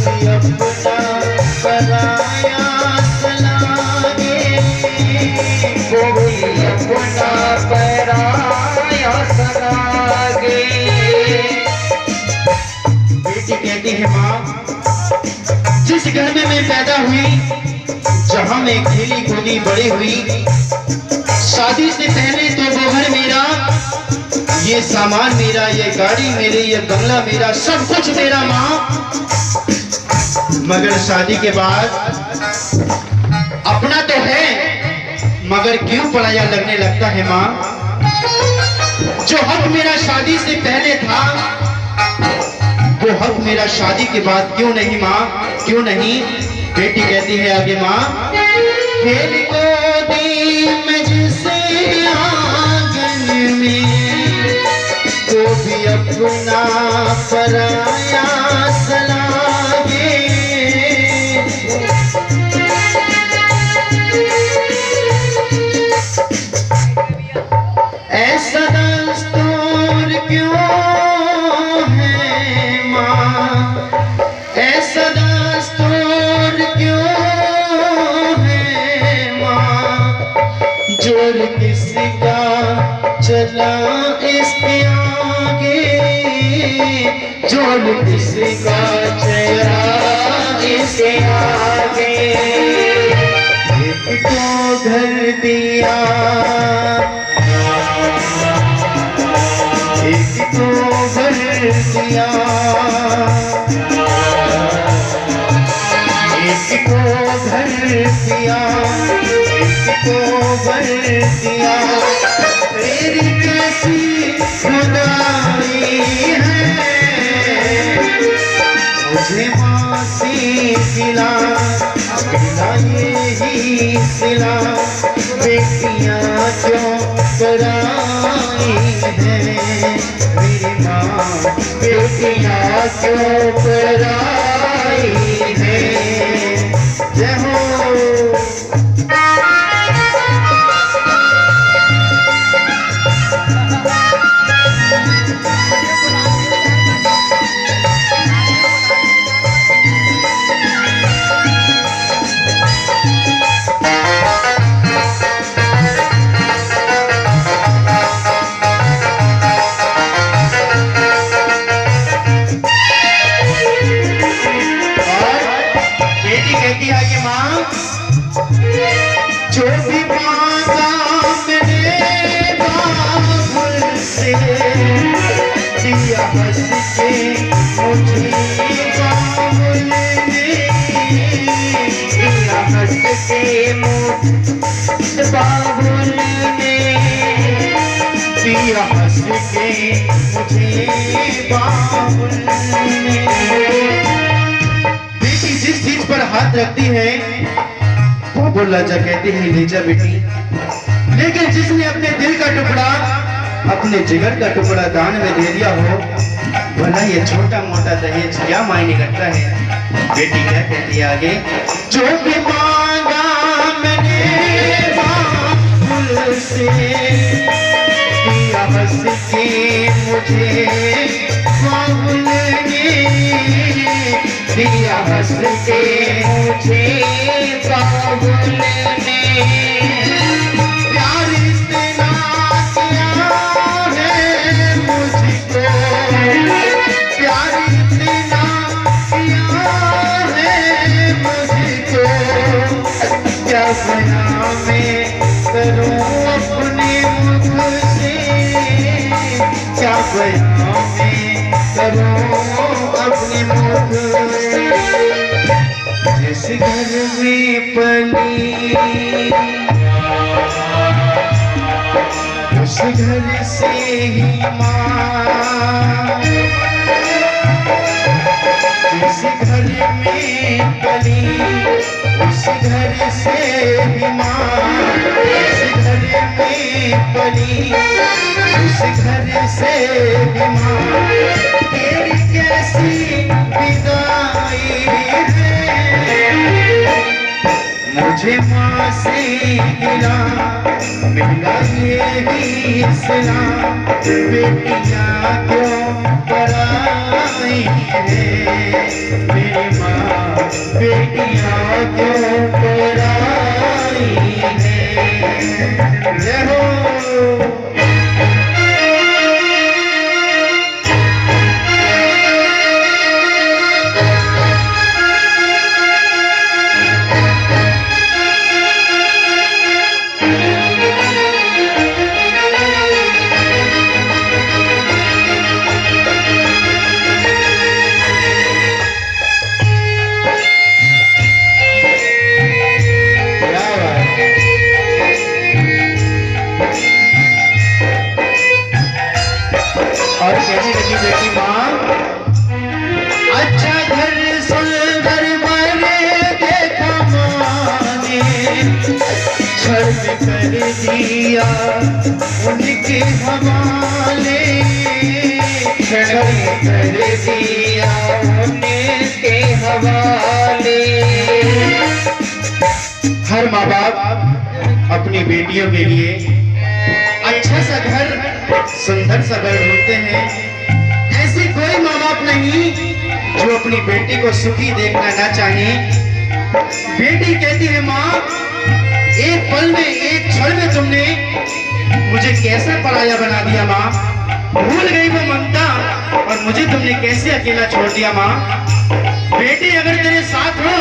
भी अपना पराया सलागे, को भी अपना पराया सलागे। बेटी कहती है माँ, जिस घर में मैं पैदा हुई, जहां मैं खेली कूदी बड़ी हुई, शादी से पहले तो वो घर मेरा, ये सामान मेरा, ये गाड़ी मेरी, ये बंगला मेरा, सब कुछ मेरा माँ। मगर शादी के बाद अपना तो है, मगर क्यों पराया लगने लगता है माँ। जो हक मेरा शादी से पहले था, वो हक मेरा शादी के बाद क्यों नहीं माँ, क्यों नहीं। बेटी कहती है आगे माँ, खेल कूदी में जिसे आंगन में, को भी अपना पराया सलागे। ऐसा दस्तूर क्यों है माँ, ऐसा दस्तूर क्यों है माँ, जोर किसका चला इसके आगे, जोर किसका चला इसके आगे। एक को घर दिया, एक को घर दिया, एक को घर दिया, एक को घर दिया। तेरी कैसी खुदाई है, मुझे माँ से खिला खिला यही सिला। बेटियाँ क्यों कराई है मेरी माँ, बेटियाँ क्यों कराई है। जय हो। जो भी मांगा मैंने बाबुल से, दिया हंस के मुझे बाबुल ने, दिया हंस के मुझे बाबुल ने, दिया हंस के मुझे बाबुल ने। बेटी जिस चीज पर हाथ रखती है, बाबुल राजा कहते हैं ले जा बेटी। लेकिन जिसने अपने दिल का टुकड़ा, अपने जिगर का टुकड़ा दान में दे दिया हो, भला ये छोटा मोटा दहेज क्या मायने करता है। बेटी क्या कहती है आगे, जो भी मांगा मैंने बाबुल से, दिया हंस के मुझे बाबुल ने, दिया हंस के मुझे बाबुल ने। प्यार इतना किया है मुझको, प्यार इतना किया है मुझको, क्या बयां मैं करूं अपने मुख से, क्या बयां मैं करूं अपने मुख से। जिस घर में पली उस घर से ही माँ, जिस घर में पली उस घर से ही माँ, जिस घर में पली उस घर से ही माँ। तेरी कैसी विदाई है, मुझे माँ से मिला यही सिला। बेटियाँ क्यों पराई है मेरी माँ, बेटियां क्यों पराई हैं। जय हो। और कहने लगी बेटी माँ, अच्छा घर सुंदर बने देखा माने, छड़ कर दिया उनके हवाले, छड़ कर दिया उनके हवाले। हर माँ बाप अपनी बेटियों के लिए अच्छा सा घर, सुंदर सा घर ढूंढते हैं। ऐसी कोई माँ बाप नहीं जो अपनी बेटी को सुखी देखना ना चाहे। बेटी कहती है माँ, एक पल में, एक क्षण में तुमने मुझे कैसा पराया बना दिया माँ। भूल गई वो ममता और मुझे तुमने कैसे अकेला छोड़ दिया माँ। बेटी अगर तेरे साथ हो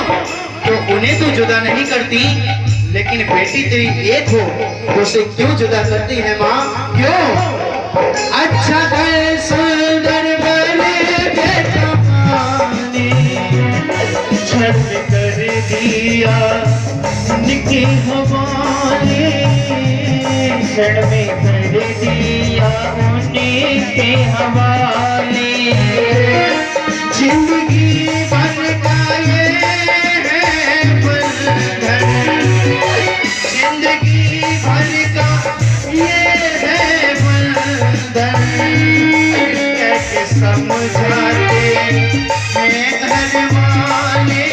तो उन्हें तो जुदा नहीं करती, लेकिन बेटी तेरी एक हो तो उसे क्यों जुदा करती है माँ, क्यों? अच्छा घर सुंदर बने देखा माने, छड़ कर दिया उनके हवाले, छड़ में कर दिया उनके हवाले। जिंदगी भर का ये है बंधन, जिंदगी भर का ये है बंधन, कैसे समझाते हैं घर वाले,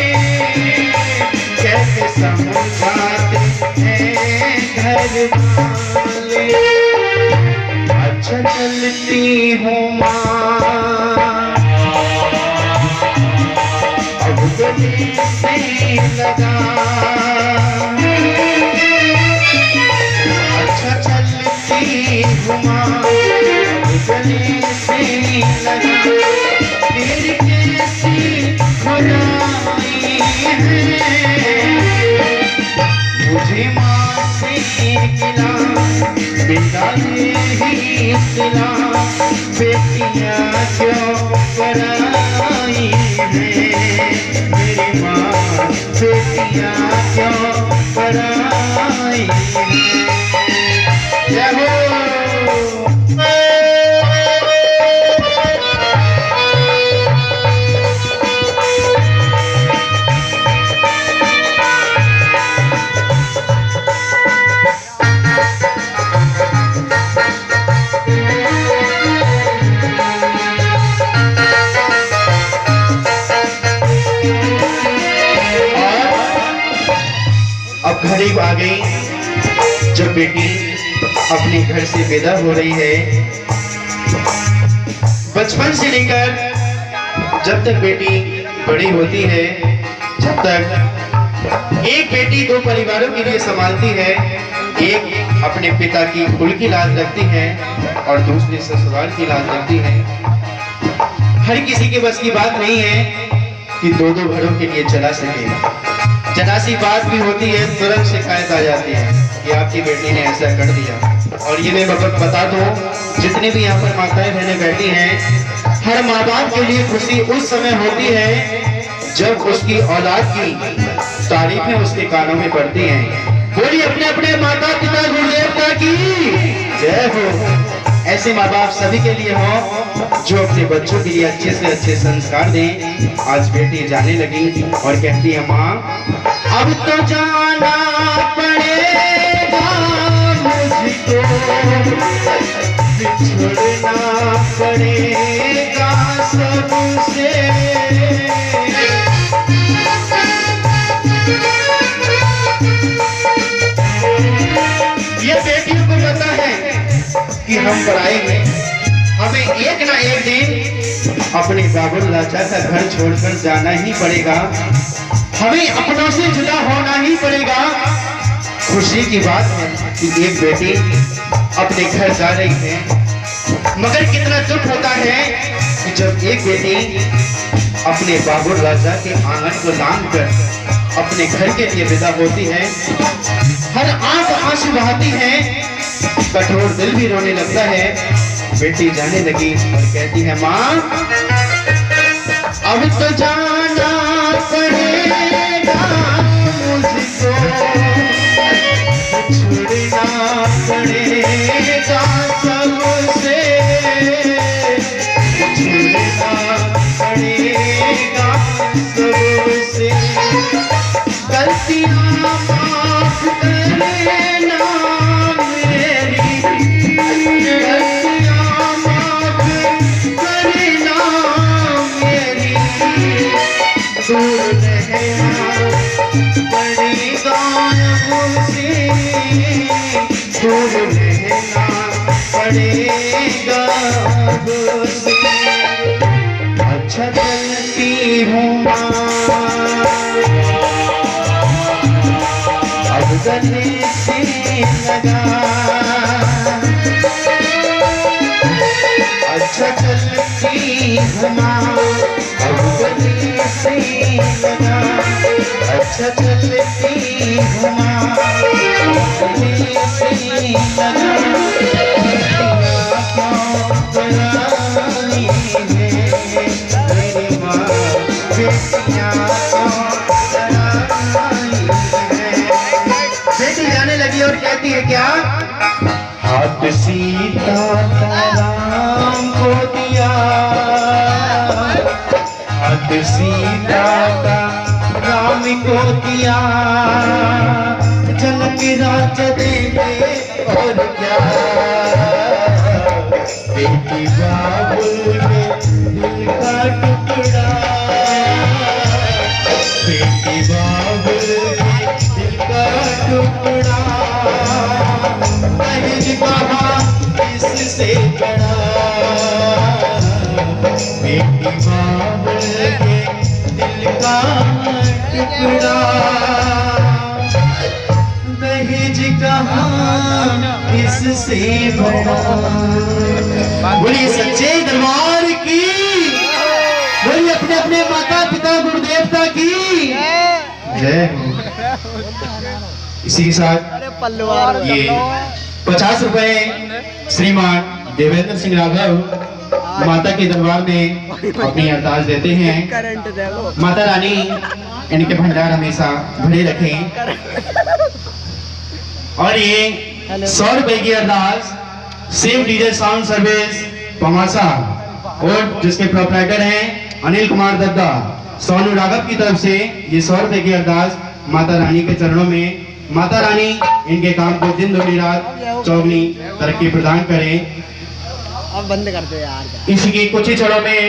कैसे समझाते हैं घर वाले। अच्छा चलती हूँ माँ अब गले से लगा, अच्छा चलती हूँ माँ गले से लगा, तेरी कैसी खुदाई है, मुझे माँ से गिला बिना ही सिला, बेटियां क्यों पराई हैं मेरी माँ, बेटियां क्यों पराई हैं। जय हो। अब घड़ी आ गई जब बेटी अपने घर से विदा हो रही है। बचपन से लेकर जब तक बेटी बड़ी होती है, जब तक एक बेटी दो परिवारों के लिए संभालती है, एक अपने पिता की कुल की लाज रखती है और दूसरी ससुराल की लाज रखती है। हर किसी के बस की बात नहीं है कि दो दो घरों के लिए चला सके। जरा सी बात भी होती है तुरंत शिकायत आ जाती है कि आपकी बेटी ने ऐसा कर दिया। और ये मैं बता दूं, जितने भी यहाँ पर माताएं बहनें बैठी हैं, हर माँ बाप के लिए खुशी उस समय होती है जब उसकी औलाद की तारीफें उसके कानों में पड़ती हैं। बोलिए अपने अपने माता पिता गुरुदेवता की जय हो। ऐसे माँ बाप सभी के लिए हो जो अपने बच्चों के लिए अच्छे से अच्छे संस्कार दें। आज बेटी जाने लगी और कहती है माँ अब तो जाना पड़ेगा मुझको, बिछड़ना पड़ेगा सबसे। ये बेटियों को पता है कि हम पढ़ाई में हमें एक ना एक दिन अपने बाबुल राजा का घर छोड़कर जाना ही पड़ेगा। हमें अपनों से जुदा होना ही पड़ेगा। खुशी की बात है कि एक बेटी अपने घर जा रही है, मगर कितना दुख होता है कि जब एक बेटी अपने बाबुल राजा के आंगन को लांघ कर अपने घर के लिए विदा होती है। हर आंख आंसू बहाती है, कठोर दिल भी रोने लगता है। बेटी जाने लगी और कहती है, माँ अब तो जाना पड़ेगा मुझको, छुड़ना पड़ेगा सबसे, छुड़ना पड़ेगा सबसे। गलतियाँ माफ करना मेरी, गलतियाँ माफ करना मेरी, दूर रहना पड़ेगा मुझसे, दूर रहना पड़ेगा मुझसे। अच्छा चलती हूँ अब गले से लगा, अच्छा चलती हूँ अब गले से लगा, अच्छा चलती हूँ गले से लगा। मेरी माँ बेटियाँ बेटी जाने लगी और कहती है क्या, हाथ सीता का राम को दिया, हाथ सीता का राम को दिया, जनक राजा देंगे और क्या। बेटी बाबुल में दिल का टुकड़ा, बेटी बाबुल में दिल का टुकड़ा, दहेज कहा इससे बड़ा। बेटी बाबुल के दिल का टुकड़ा, दहेज कहा इससे बड़ा। बोलिए सच्चे दरबार की, बोलिए अपने अपने माता पिता गुरुदेवता की जय हो। इसी के साथ ये 50 रुपए श्रीमान देवेंद्र सिंह राघव माता के दरबार में अपनी अरदास देते हैं। माता रानी इनके भंडार हमेशा भरे रखें। और ये 100 रुपए की अरदास सेव डीजे साउंड सर्विस पमासा और जिसके प्रोप्राइटर हैं अनिल कुमार दद्दा सोनू राघव की तरफ से ये 100 रुपए की अरदास माता रानी के चरणों में। माता रानी इनके काम को दिन दोपहर रात चौगनी तरक्की प्रदान करें। अब बंद कर दो यार। इसी की कुछ ही क्षणों में